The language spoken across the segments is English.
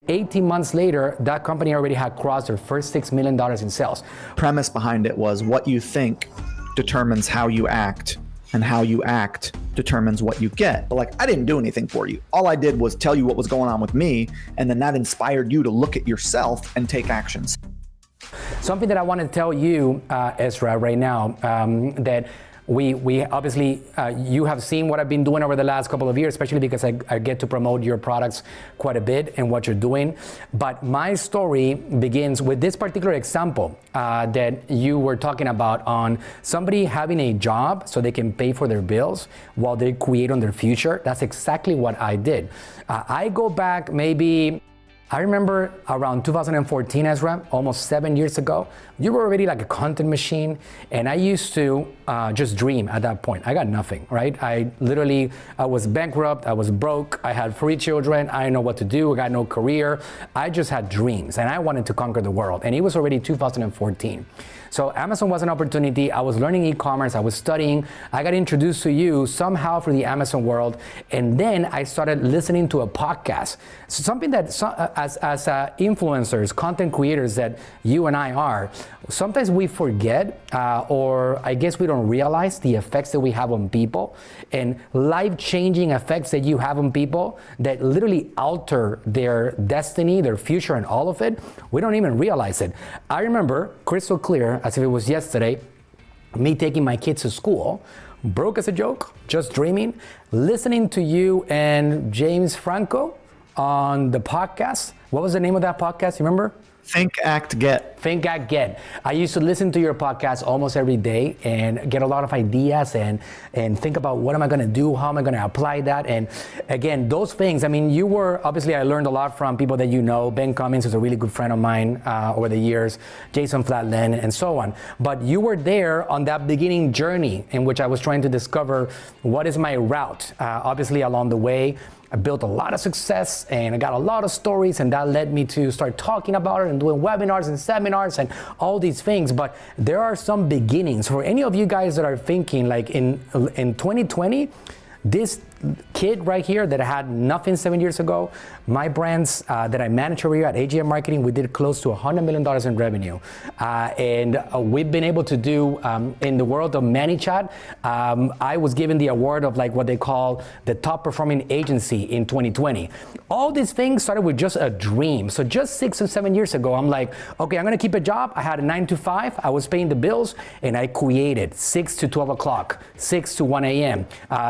18 months later, that company already had crossed their first $6 million in sales. Premise behind it was what you think determines how you act, and how you act determines what you get. But like, I didn't do anything for you. All I did was tell you what was going on with me, and then that inspired you to look at yourself and take actions. Something that I want to tell you, Ezra, right now, that we obviously, you have seen what I've been doing over the last couple of years, especially because I get to promote your products quite a bit and what you're doing. But my story begins with this particular example that you were talking about on somebody having a job so they can pay for their bills while they create on their future. That's exactly what I did. I go back maybe, I remember around 2014, Ezra, almost 7 years ago, you were already like a content machine, and I used to just dream at that point. I got nothing, right? I was bankrupt, I was broke, I had 3 children, I didn't know what to do, I got no career. I just had dreams, and I wanted to conquer the world, and it was already 2014. So Amazon was an opportunity. I was learning e-commerce, I was studying, I got introduced to you somehow through the Amazon world, and then I started listening to a podcast. So something that as influencers, content creators that you and I are, sometimes we forget, or I guess we don't realize the effects that we have on people, and life-changing effects that you have on people that literally alter their destiny, their future, and all of it. We don't even realize it. I remember crystal clear, as if it was yesterday, me taking my kids to school, broke as a joke, just dreaming, listening to you and James Franco on the podcast. What was the name of that podcast? You remember? Think, Act, Get. Think, Act, Get. I used to listen to your podcast almost every day and get a lot of ideas and think about what am I going to do? How am I going to apply that? And again, those things, I mean, you were, obviously I learned a lot from people that you know. Ben Cummins is a really good friend of mine over the years, Jason Flatland, and so on. But you were there on that beginning journey in which I was trying to discover what is my route. Obviously along the way, I built a lot of success and I got a lot of stories, and that led me to start talking about it and doing webinars and seminars and all these things. But there are some beginnings for any of you guys that are thinking like in 2020, this kid right here that had nothing 7 years ago, my brands that I manage over here at AGM Marketing, we did close to $100 million in revenue. And we've been able to do, in the world of ManyChat, I was given the award of like what they call the top performing agency in 2020. All these things started with just a dream. So just 6 or 7 years ago, I'm like, okay, I'm gonna keep a job. I had a 9 to 5, I was paying the bills, and I created 6 to 12 o'clock, 6 to 1 a.m.,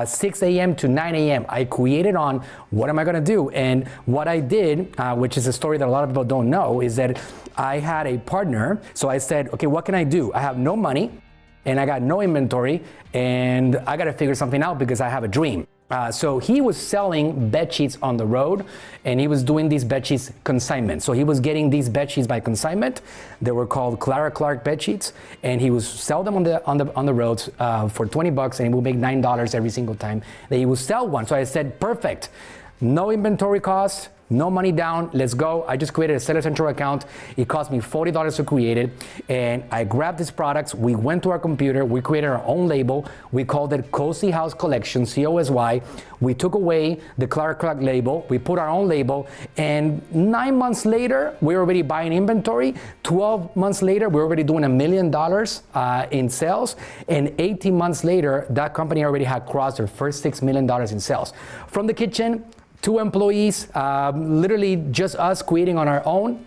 6 a.m. to 9 a.m. I created on what am I gonna do? And what I did, which is a story that a lot of people don't know, is that I had a partner. So I said, okay, what can I do? I have no money and I got no inventory and I gotta figure something out because I have a dream. So he was selling bed sheets on the road, and he was doing these bed sheets consignment. So he was getting these bed sheets by consignment. They were called Clara Clark bed sheets, and he would sell them on the roads for $20, and he would make $9 every single time that he would sell one. So I said, perfect, no inventory cost, no money down, let's go. I just created a Seller Central account. It cost me $40 to create it. And I grabbed these products. We went to our computer. We created our own label. We called it Cozy House Collection, COSY. We took away the Clara Clark label. We put our own label. And 9 months later, we're already buying inventory. 12 months later, we're already doing $1 million in sales. And 18 months later, that company already had crossed their first $6 million in sales. From the kitchen, 2 employees, literally just us creating on our own.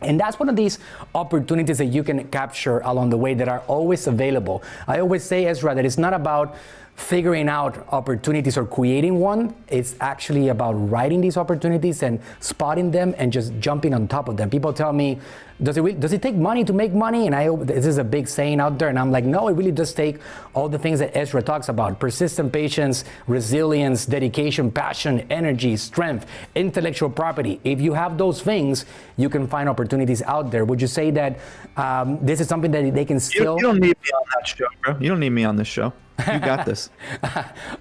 And that's one of these opportunities that you can capture along the way that are always available. I always say, Ezra, that it's not about figuring out opportunities or creating one. It's actually about writing these opportunities and spotting them and just jumping on top of them. People tell me, does it take money to make money? And this is a big saying out there. And I'm like, no, it really does take all the things that Ezra talks about: persistent patience, resilience, dedication, passion, energy, strength, intellectual property. If you have those things, you can find opportunities out there. Would you say that this is something that they can still... You don't need me on that show, bro. You don't need me on this show. You got this.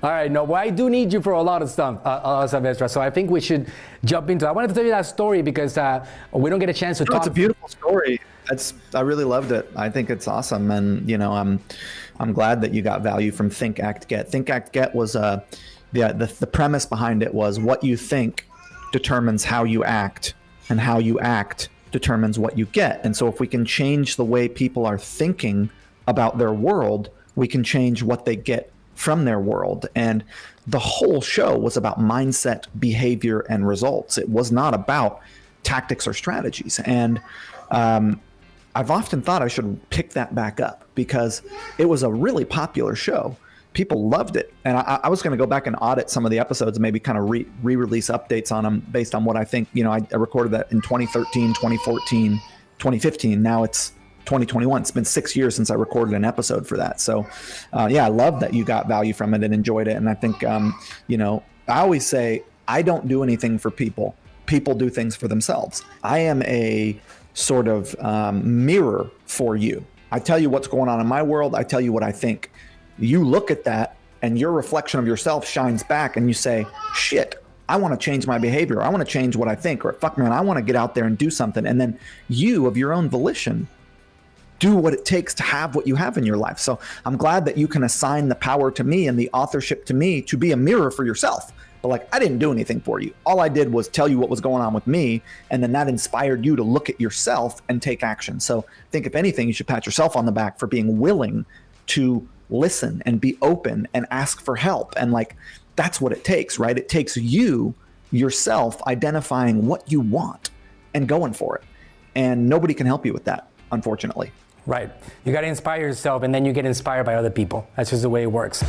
All right, no, well, I do need you for a lot of stuff, Ezra. So I think we should jump into it. I wanted to tell you that story because we don't get a chance to talk. It's a beautiful story. I really loved it. I think it's awesome, and I'm glad that you got value from Think, Act, Get. Think, Act, Get was the premise behind it was what you think determines how you act, and how you act determines what you get. And so if we can change the way people are thinking about their world, we can change what they get from their world. And the whole show was about mindset, behavior, and results. It was not about tactics or strategies. And I've often thought I should pick that back up because it was a really popular show. People loved it. And I was going to go back and audit some of the episodes and maybe kind of re-release updates on them based on what I think. You know, I recorded that in 2013, 2014, 2015. Now it's 2021. It's been 6 years since I recorded an episode for that. So yeah, I love that you got value from it and enjoyed it. And I think, you know, I always say, I don't do anything for people. People do things for themselves. I am a sort of mirror for you. I tell you what's going on in my world. I tell you what I think. You look at that and your reflection of yourself shines back and you say, shit, I want to change my behavior. I want to change what I think, or fuck man, I want to get out there and do something. And then you of your own volition do what it takes to have what you have in your life. So I'm glad that you can assign the power to me and the authorship to me to be a mirror for yourself. But like, I didn't do anything for you. All I did was tell you what was going on with me. And then that inspired you to look at yourself and take action. So I think if anything, you should pat yourself on the back for being willing to listen and be open and ask for help. And like, that's what it takes, right? It takes you yourself identifying what you want and going for it. And nobody can help you with that, unfortunately. Right. You got to inspire yourself and then you get inspired by other people. That's just the way it works.